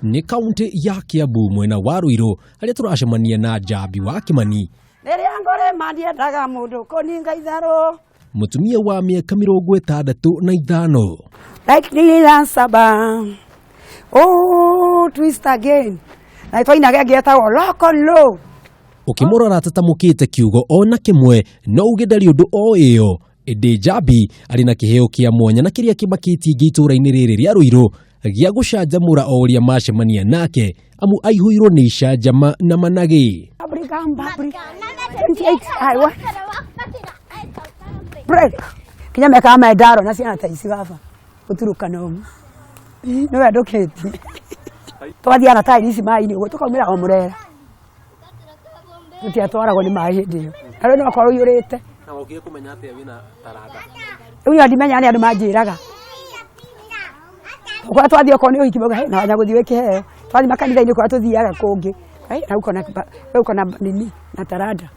ni kaunti ya Kiambu mwena wa Ruiru aria turacemania na Njambi wa Kimani. Mutumia wa miaka 65. Like nila saba. Oh, twist again. Na itoina geta lock low. Ukimurora tatamukite kiugo ona kimwe no ugedari undu o iyo. Ede Njambi ari na kiheo kia mwanya na kiria kibakiti gitura-ini riri ria Ruiru gia gucanjamura o uria macemania nake amu aihuirwo ni icanjama na managi. Kinya meka maendaro na ciana taisi baba uturukana umu no adoketi twathiana tairi ici mai-ini uguo tukaumira o murera tutiatwaragwo ni mai hindi iyo ari no korwo yurite na ugie kumenya atia wina taranda uyu ndimenya ni andu manjiraga kwa twathio ko ni uhikiboga na wanya guthi wikiheo twathi makanitha-ini kwa tuthiaga kungi na uko na nini na taranda.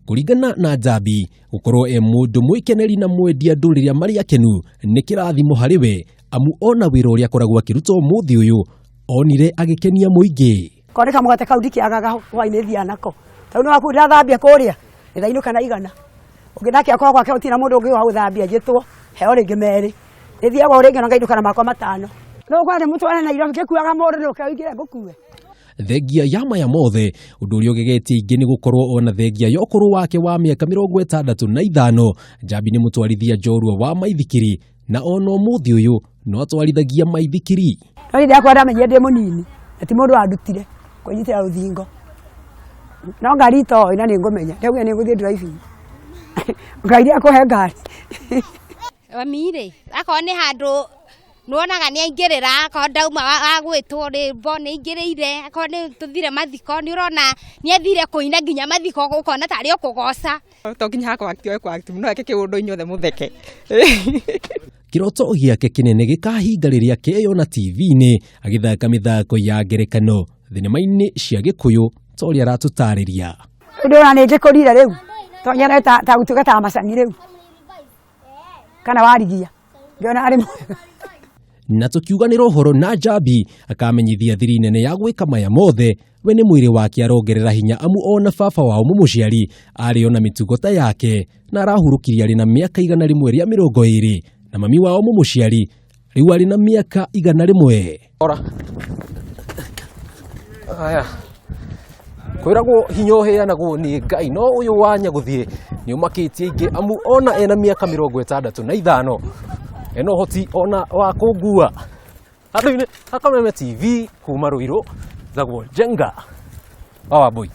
Kuringana na Njambi gukorwo mundu mwikeneri na mwendia ndu riria mari akenu ni kirathimo hariwe amu ona wira uria akoragwo akirutwo muthi uyu onire agikenia muingi. Koreka mugate kaudi kiagaga hwaini thia nako tau no akunda thambia kuria ithainuka na igana ugithaki akoragwo ake utina mundu ungi wa uthambia njitwo heo ringi meri ithiaga uringi na ngainuka na makwa matano no kwani mutwana na iro ngikuaga mundu no kaigire ngukue. Thengia ya maya mothe undu uria ugegetie ingi ni gukorwo ona thengia ya ukuru wake wa miaka 65 Njambi ni mutwarithia njorua wa maithikiri na ona muthi uyu no atwarithagia maithikiri. Ri ndakwa ndamenye ndi munini ati mundu andutire kunyitira ruthingo no ngari to ina ni ngumenya ndauga ni nguthie driving ngari akuhe ngari wamire akone handu nuonaga ni aingirira ko ndauma agwitwo ri mbone ingiriire ko ni tuthire mathiko ni urona ni athire kuina nginya mathiko ukona tari ukugoca to nginya hakwa aktio kwa active no eke kiundu inyothe mutheke. Kiroto giake kinene gikahinga riria keyona TV-ini agithaka mithako ya ngerekano thinema-ini cia Gikuyu tori aratutariria. Ndona ni ngikurire riu to nyara ta gutugata macani riu kana warigia ngiona ari na tukiuganira uhoro na Njambi akamenyithia thiri nene ya gwika maya mothe we ni mwiri wake arongerera hinya amu ona baba wao mumuciari ari ona mitugo ta yake na arahurukiria ari na miaka 120 na mami wao mumuciari riu ari na miaka 100. Ora aya Kwiragwo hinya uheanagwo ni Ngai no uyu wanya guthie ni umakitie ingi amu ona ena miaka 65 eno hoti ona wa kugua andu-ini akameme TV kuma Ruiru thagwo Jenga boy.